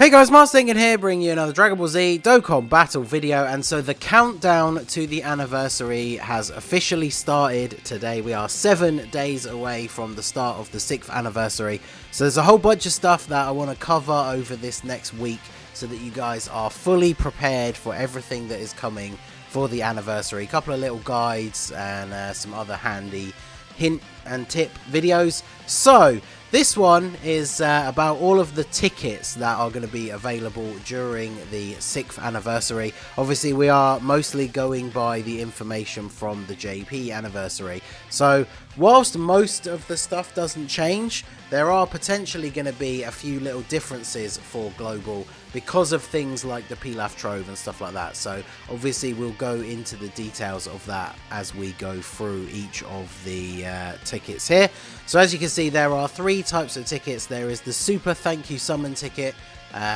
Hey guys, Mars Thinking here, bringing you another Dragon Ball Z Dokkan battle video. And so the countdown to the anniversary has officially started today. We are 7 days away from the start of the 6th anniversary. So there's a whole bunch of stuff that I want to cover over this next week so that you guys are fully prepared for everything that is coming for the anniversary. A couple of little guides and some other handy hint and tip videos. So this one is about all of the tickets that are going to be available during the 6th anniversary. Obviously, we are mostly going by the information from the JP anniversary. So, whilst most of the stuff doesn't change, there are potentially going to be a few little differences for Global because of things like the Pilaf Trove and stuff like that. So, obviously, we'll go into the details of that as we go through each of the tickets here. So, as you can see, there are 3 types of tickets. There is the Super Thank You Summon ticket,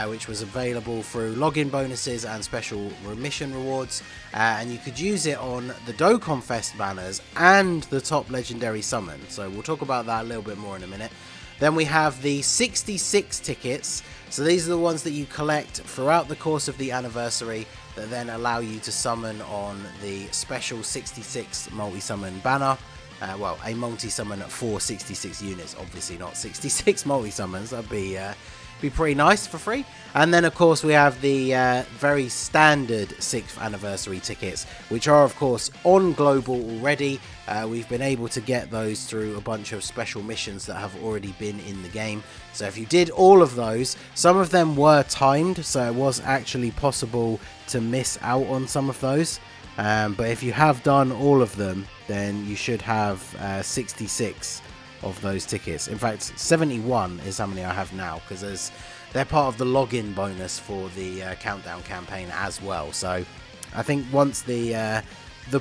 which was available through login bonuses and special remission rewards, and you could use it on the Dokkan Fest banners and the top legendary summon. So we'll talk about that a little bit more in a minute. Then we have the 66 tickets. So these are the ones that you collect throughout the course of the anniversary that then allow you to summon on the special 66 multi-summon banner. Well, a multi-summon for 66 units, obviously not 66 multi-summons. That'd be pretty nice for free. And then, of course, we have the very standard 6th anniversary tickets, which are, of course, on Global already. We've been able to get those through a bunch of special missions that have already been in the game. So if you did all of those, some of them were timed, so it was actually possible to miss out on some of those. But if you have done all of them, then you should have 66 of those tickets. In fact, 71 is how many I have now, because they're part of the login bonus for the countdown campaign as well. So I think once the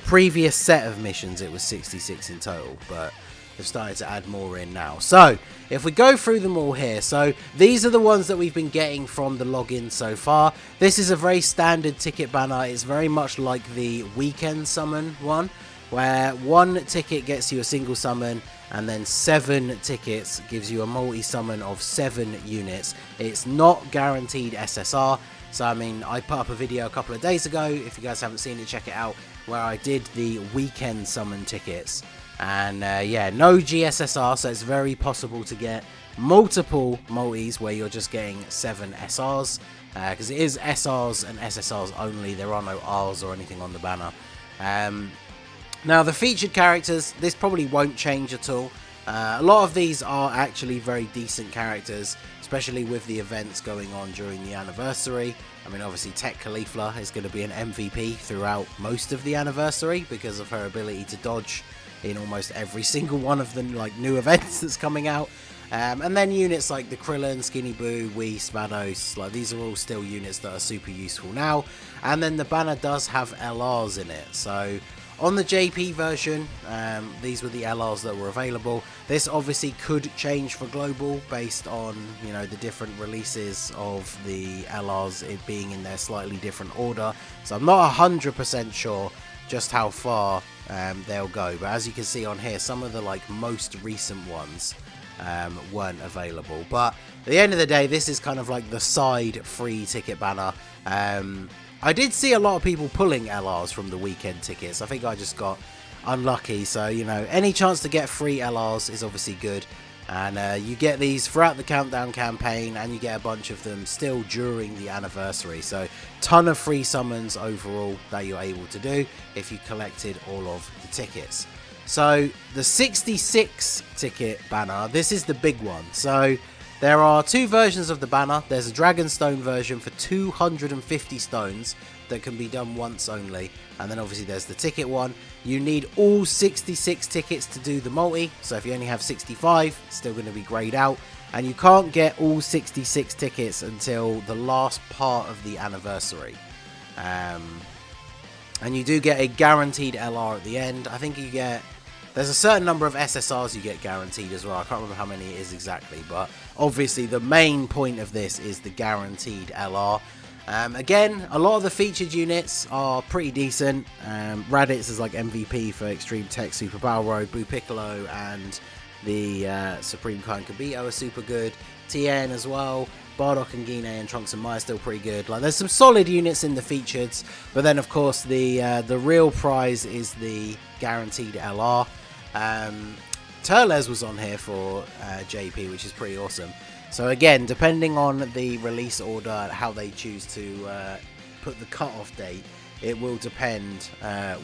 previous set of missions, it was 66 in total, but they've started to add more in now. So if we go through them all here, so these are the ones that we've been getting from the login so far. This is a very standard ticket banner. It's very much like the weekend summon one, where 1 ticket gets you a single summon, and then 7 tickets gives you a multi-summon of 7 units. It's not guaranteed SSR. So, I mean, I put up a video a couple of days ago. If you guys haven't seen it, check it out, where I did the weekend summon tickets. And, yeah, no GSSR, so it's very possible to get multiple multis where you're just getting 7 SRs. Because it is SRs and SSRs only. There are no Rs or anything on the banner. Now, the featured characters, this probably won't change at all. A lot of these are actually very decent characters, especially with the events going on during the anniversary. I mean, obviously, Tech Caulifla is going to be an MVP throughout most of the anniversary because of her ability to dodge in almost every single one of the new events that's coming out. And then units like the Krillin, Skinny Boo, Whis, Vanos, these are all still units that are super useful now. And then the banner does have LRs in it, so on the JP version, these were the LRs that were available. This obviously could change for Global based on, the different releases of the LRs, it being in their slightly different order. So I'm not 100% sure just how far they'll go. But as you can see on here, some of the most recent ones weren't available. But at the end of the day, this is kind of like the side free ticket banner. I did see a lot of people pulling LRs from the weekend tickets. I think I just got unlucky. So, any chance to get free LRs is obviously good. And you get these throughout the countdown campaign, and you get a bunch of them still during the anniversary. So, ton of free summons overall that you're able to do if you collected all of the tickets. So, the 66 ticket banner, this is the big one. So, there are 2 versions of the banner. There's a Dragonstone version for 250 stones that can be done once only. And then obviously there's the ticket one. You need all 66 tickets to do the multi. So if you only have 65, it's still going to be grayed out. And you can't get all 66 tickets until the last part of the anniversary. And you do get a guaranteed LR at the end. I think you get... There's a certain number of SSRs you get guaranteed as well. I can't remember how many it is exactly, but obviously the main point of this is the guaranteed LR. Again, a lot of the featured units are pretty decent. Raditz is MVP for Extreme Tech Super Battle Road. Boo Piccolo and the Supreme Kind Kabito are super good. TN as well. Bardock and Gine and Trunks and Mai are still pretty good. Like, there's some solid units in the featured, but then of course the real prize is the guaranteed LR. Turles was on here for JP, which is pretty awesome. So again, depending on the release order, how they choose to put the cutoff date, it will depend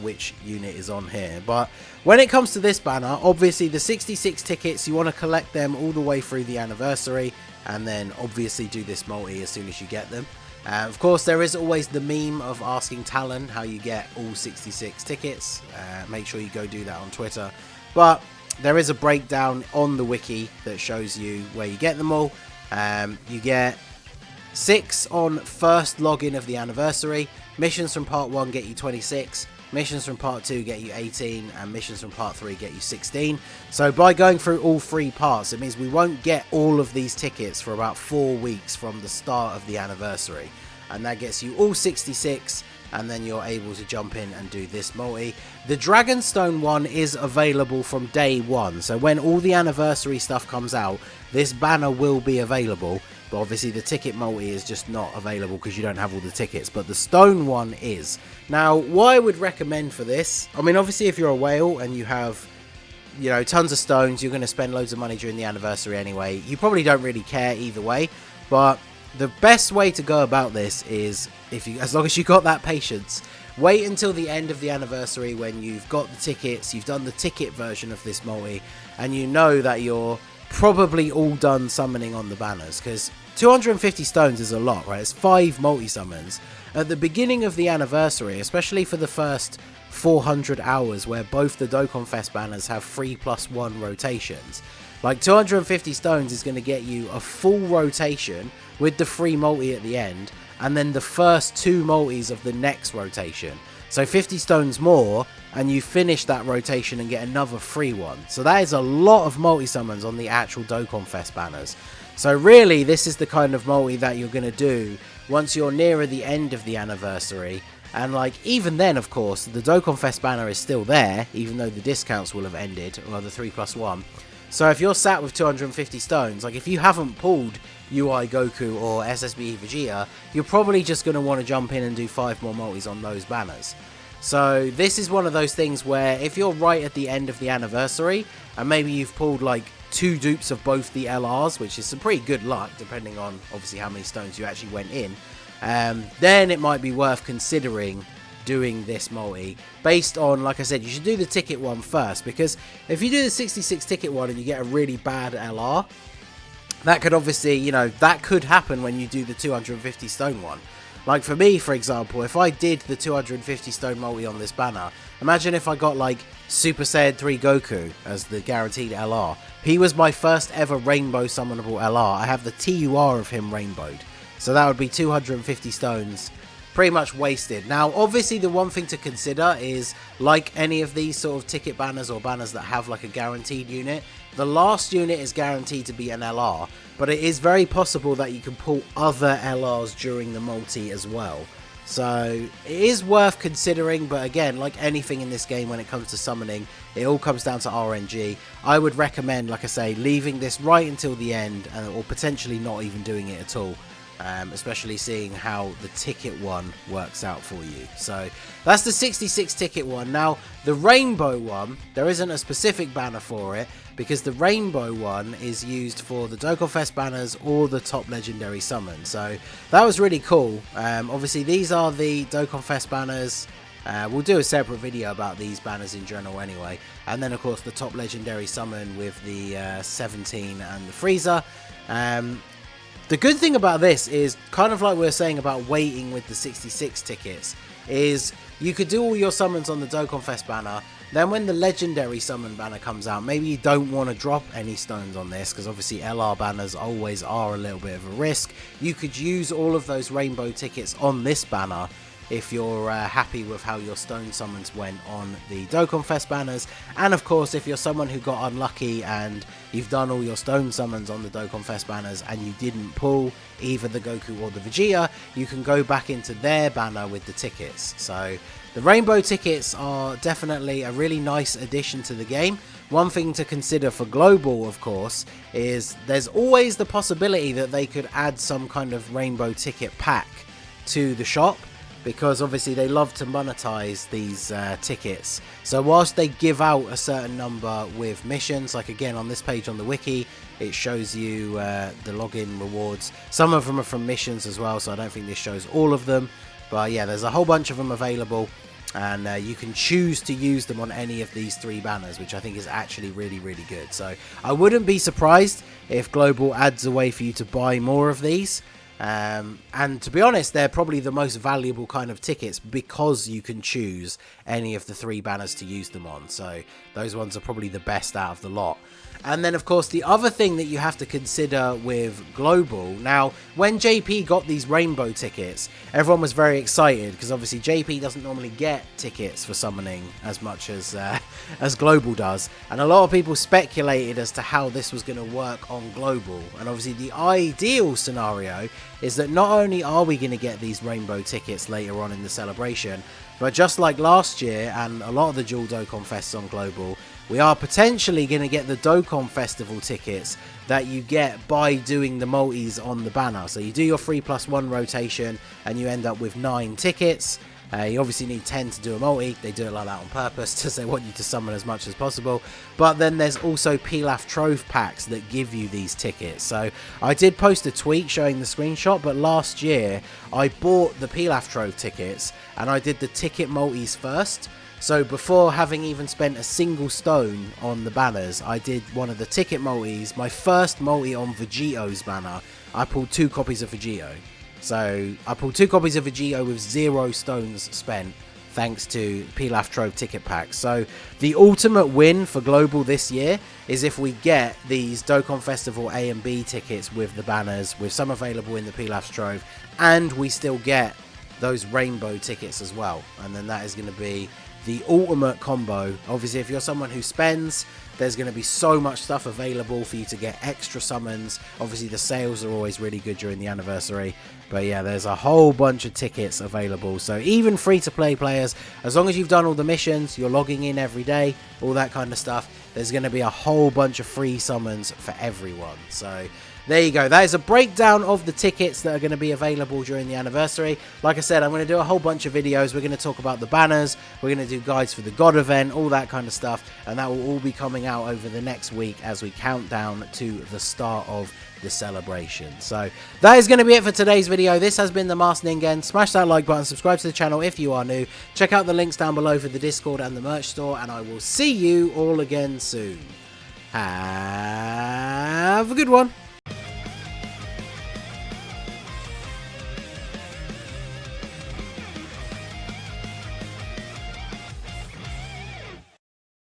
which unit is on here. But when it comes to this banner, obviously the 66 tickets, you want to collect them all the way through the anniversary, and then obviously do this multi as soon as you get them. Of course, there is always the meme of asking Talon how you get all 66 tickets. Make sure you go do that on Twitter. But there is a breakdown on the wiki that shows you where you get them all. You get 6 on first login of the anniversary. Missions from part 1 get you 26. Missions from part 2 get you 18, and missions from part 3 get you 16. So by going through all 3 parts, it means we won't get all of these tickets for about 4 weeks from the start of the anniversary. And that gets you all 66, and then you're able to jump in and do this multi. The Dragonstone one is available from day 1, so when all the anniversary stuff comes out, this banner will be available. But obviously the ticket multi is just not available because you don't have all the tickets. But the stone one is. Now, what I would recommend for this, I mean, obviously if you're a whale and you have, you know, tons of stones, you're going to spend loads of money during the anniversary anyway. You probably don't really care either way. But the best way to go about this is, as long as you got that patience, wait until the end of the anniversary when you've got the tickets, you've done the ticket version of this multi, and you know that you're probably all done summoning on the banners, because 250 stones is a lot, right? It's 5 multi-summons. At the beginning of the anniversary, especially for the first 400 hours where both the Dokkan Fest banners have 3+1 rotations, like 250 stones is going to get you a full rotation with the free multi at the end, and then the first 2 multis of the next rotation. So 50 stones more, and you finish that rotation and get another free one. So that is a lot of multi-summons on the actual Dokkan Fest banners. So really, this is the kind of multi that you're going to do once you're nearer the end of the anniversary. And like, even then, of course, the Dokkan Fest banner is still there, even though the discounts will have ended, or the 3+1. So if you're sat with 250 stones, like if you haven't pulled UI Goku or SSBE Vegeta, you're probably just going to want to jump in and do 5 more multis on those banners. So this is one of those things where if you're right at the end of the anniversary, and maybe you've pulled like 2 dupes of both the LRs, which is some pretty good luck, depending on obviously how many stones you actually went in, then it might be worth considering doing this multi based on, like I said, you should do the ticket one first, because if you do the 66 ticket one and you get a really bad LR, that could obviously, you know, that could happen when you do the 250 stone one. Like for me, for example, if I did the 250 stone multi on this banner, imagine if I got like Super Saiyan 3 Goku as the guaranteed LR. He was my first ever rainbow summonable LR. I have the TUR of him rainbowed. So that would be 250 stones pretty much wasted. Now, obviously, the one thing to consider is, like any of these sort of ticket banners or banners that have like a guaranteed unit, the last unit is guaranteed to be an LR, but it is very possible that you can pull other LRs during the multi as well. So it is worth considering, but again, like anything in this game when it comes to summoning, it all comes down to RNG. I would recommend, like I say, leaving this right until the end, or potentially not even doing it at all. Especially seeing how the ticket one works out for you. So that's the 66 ticket one. Now the rainbow one, there isn't a specific banner for it, because the rainbow one is used for the Dokkan Fest banners or the top legendary summon. So that was really cool. Obviously these are the Dokkan Fest banners. We'll do a separate video about these banners in general anyway. And then of course the top legendary summon with the 17 and the Frieza. The good thing about this is, kind of like we were saying about waiting with the 66 tickets, is you could do all your summons on the Dokkan Fest banner, then when the legendary summon banner comes out, maybe you don't want to drop any stones on this, because obviously LR banners always are a little bit of a risk. You could use all of those rainbow tickets on this banner if you're happy with how your stone summons went on the Dokkan Fest banners. And of course, if you're someone who got unlucky and you've done all your stone summons on the Dokkan Fest banners and you didn't pull either the Goku or the Vegeta, you can go back into their banner with the tickets. So the rainbow tickets are definitely a really nice addition to the game. one thing to consider for global, of course, is there's always the possibility that they could add some kind of rainbow ticket pack to the shop, because obviously they love to monetize these tickets. So whilst they give out a certain number with missions, like again on this page on the wiki, it shows you the login rewards. Some of them are from missions as well, so I don't think this shows all of them. But yeah, there's a whole bunch of them available, and you can choose to use them on any of these 3 banners, which I think is actually really, really good. So I wouldn't be surprised if Global adds a way for you to buy more of these. And to be honest, they're probably the most valuable kind of tickets because you can choose any of the 3 banners to use them on. So those ones are probably the best out of the lot. And then, of course, the other thing that you have to consider with Global, now, when JP got these rainbow tickets, everyone was very excited because obviously JP doesn't normally get tickets for summoning as much as Global does. And a lot of people speculated as to how this was going to work on Global. And obviously the ideal scenario is that not only are we going to get these rainbow tickets later on in the celebration, but just like last year and a lot of the dual Dokkan Fests on Global, we are potentially going to get the Dokkan Festival tickets that you get by doing the multis on the banner. So you do your 3+1 rotation and you end up with 9 tickets. You obviously need 10 to do a multi. They do it like that on purpose because they want you to summon as much as possible. But then there's also Pilaf Trove packs that give you these tickets. So I did post a tweet showing the screenshot, but last year I bought the Pilaf Trove tickets and I did the ticket multis first. So before having even spent a single stone on the banners, I did one of the ticket multis. My first multi on Vegito's banner, I pulled 2 copies of Vegito. So I pulled 2 copies of Vegito with 0 stones spent, thanks to Pilaf Trove ticket packs. So the ultimate win for Global this year is if we get these Dokkan Festival A and B tickets with the banners, with some available in the Pilaf Trove, and we still get those rainbow tickets as well. And then that is going to be the ultimate combo. Obviously, if you're someone who spends, there's going to be so much stuff available for you to get extra summons. Obviously, the sales are always really good during the anniversary. But yeah, there's a whole bunch of tickets available. So even free-to-play players, as long as you've done all the missions, you're logging in every day, all that kind of stuff, there's going to be a whole bunch of free summons for everyone. So there you go. That is a breakdown of the tickets that are going to be available during the anniversary. Like I said, I'm going to do a whole bunch of videos. We're going to talk about the banners. We're going to do guides for the God event, all that kind of stuff. And that will all be coming out over the next week as we count down to the start of the celebration. So that is going to be it for today's video. This has been the Masked Ningen. Smash that like button, subscribe to the channel if you are new. Check out the links down below for the Discord and the merch store. And I will see you all again soon. Have a good one.